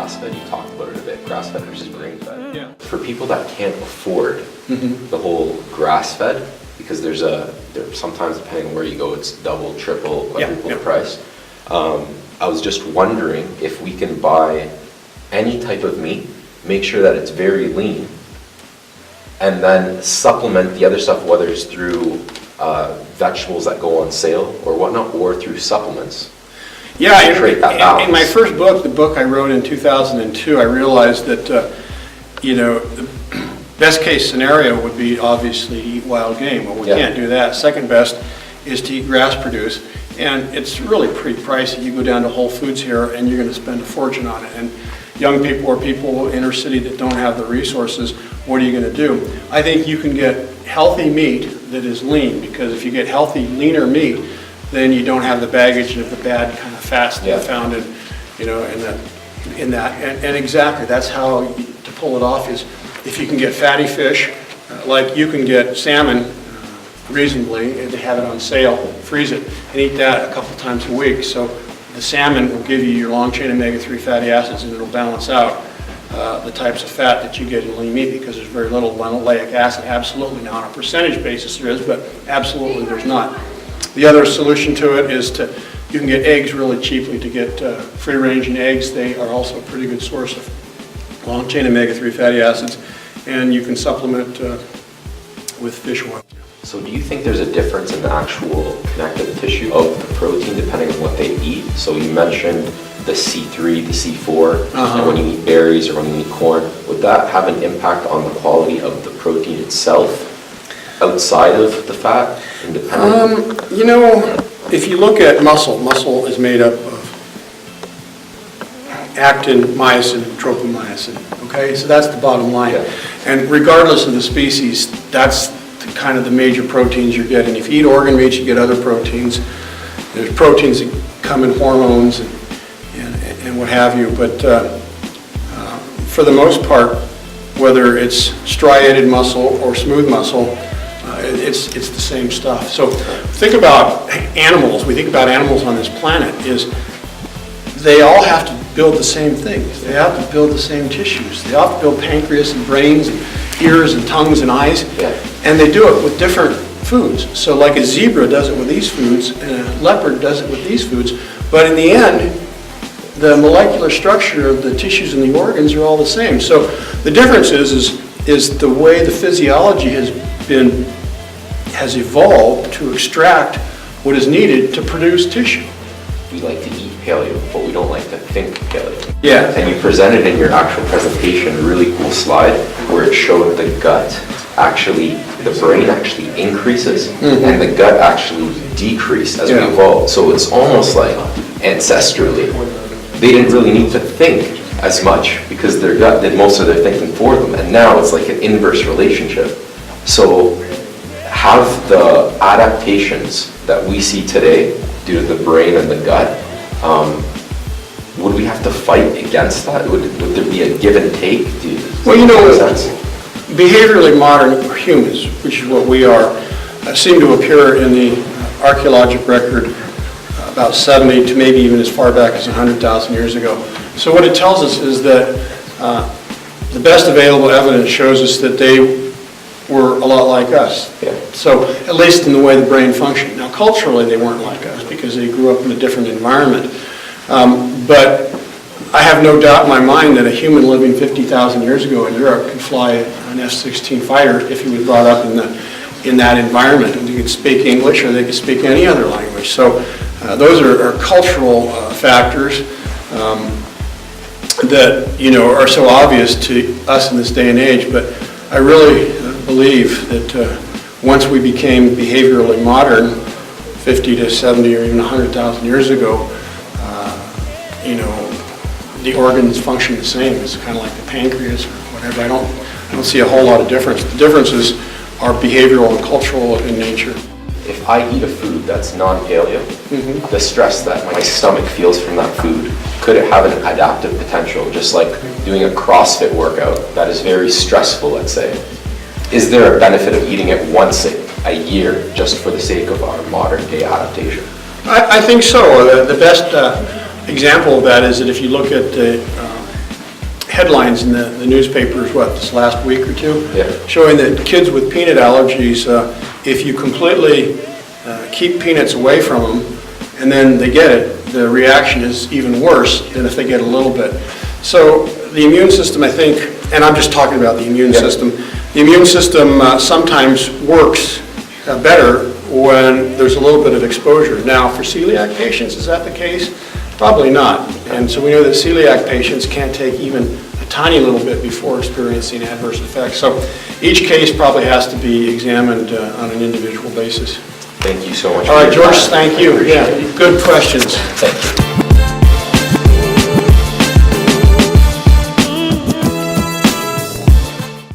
grass-fed, you talked about it a bit, grass-fed versus grain-fed. Yeah. For people that can't afford the whole grass-fed, because there sometimes depending on where you go, it's double, triple, quadruple the price. I was just wondering if we can buy any type of meat, make sure that it's very lean, and then supplement the other stuff, whether it's through vegetables that go on sale or whatnot, or through supplements. Yeah, in my first book, the book I wrote in 2002, I realized that, the best case scenario would be obviously eat wild game. Well, we can't do that. Second best is to eat grass produce. And it's really pretty pricey. You go down to Whole Foods here and you're going to spend a fortune on it. And young people or people in inner city that don't have the resources, what are you going to do? I think you can get healthy meat that is lean, because if you get healthy, leaner meat, then you don't have the baggage of the bad kind of fats that are found in that. And exactly, that's how to pull it off is if you can get fatty fish, like you can get salmon reasonably, and they have it on sale, freeze it, and eat that a couple times a week. So the salmon will give you your long chain omega-3 fatty acids, and it'll balance out the types of fat that you get in lean meat, because there's very little linoleic acid. Absolutely, now on a percentage basis there is, but absolutely there's not. The other solution to it is you can get eggs really cheaply. To get free-range eggs, they are also a pretty good source of long chain omega-3 fatty acids, and you can supplement with fish oil. So do you think there's a difference in the actual connective tissue of the protein depending on what they eat? So you mentioned the C3, the C4, and when you eat berries or when you eat corn, would that have an impact on the quality of the protein itself outside of the fat, independently? If you look at muscle is made up of actin, myosin, tropomyosin, okay? So that's the bottom line. Yeah. And regardless of the species, that's kind of the major proteins you're getting. If you eat organ meats, you get other proteins. There's proteins that come in hormones and what have you. But for the most part, whether it's striated muscle or smooth muscle, it's the same stuff. So think about animals. We think about animals on this planet is they all have to build the same things. They have to build the same tissues. They have to build pancreas and brains and ears and tongues and eyes. And they do it with different foods. So like a zebra does it with these foods, and a leopard does it with these foods. But in the end, the molecular structure of the tissues and the organs are all the same. So the difference is the way the physiology has evolved to extract what is needed to produce tissue. We like to eat paleo, but we don't like to think paleo. Yeah. And you presented in your actual presentation a really cool slide where it showed the gut actually, the brain actually increases and the gut actually decreases as we evolve. So it's almost like ancestrally, they didn't really need to think as much because their gut did most of their thinking for them. And now it's like an inverse relationship. So have the adaptations that we see today due to the brain and the gut, would we have to fight against that? Would there be a give and take? Behaviorally modern humans, which is what we are, seem to appear in the archaeologic record about 70 to maybe even as far back as 100,000 years ago. So what it tells us is that the best available evidence shows us that they were a lot like us. So at least in the way the brain functioned. Now culturally they weren't like us because they grew up in a different environment. But I have no doubt in my mind that a human living 50,000 years ago in Europe could fly an F-16 fighter if he was brought up in that environment. And they could speak English or they could speak any other language. So those are cultural factors that are so obvious to us in this day and age. But I really believe that once we became behaviorally modern 50 to 70 or even 100,000 years ago, the organs function the same. It's kind of like the pancreas or whatever. I don't see a whole lot of difference. The differences are behavioral and cultural in nature. If I eat a food that's non-paleo, the stress that my stomach feels from that food, could it have an adaptive potential? Just like doing a CrossFit workout that is very stressful, let's say. Is there a benefit of eating it once a year just for the sake of our modern day adaptation? I think so. The best example of that is that if you look at headlines in the newspapers, this last week or two? Yeah. Showing that kids with peanut allergies, if you completely keep peanuts away from them and then they get it, the reaction is even worse than if they get a little bit. So the immune system, I think, and I'm just talking about the immune system, the immune system sometimes works better when there's a little bit of exposure. Now, for celiac patients, is that the case? Probably not. And so we know that celiac patients can't take even a tiny little bit before experiencing adverse effects. So each case probably has to be examined on an individual basis. Thank you so much. All right, George, thank you. Yeah, good questions. Thank you.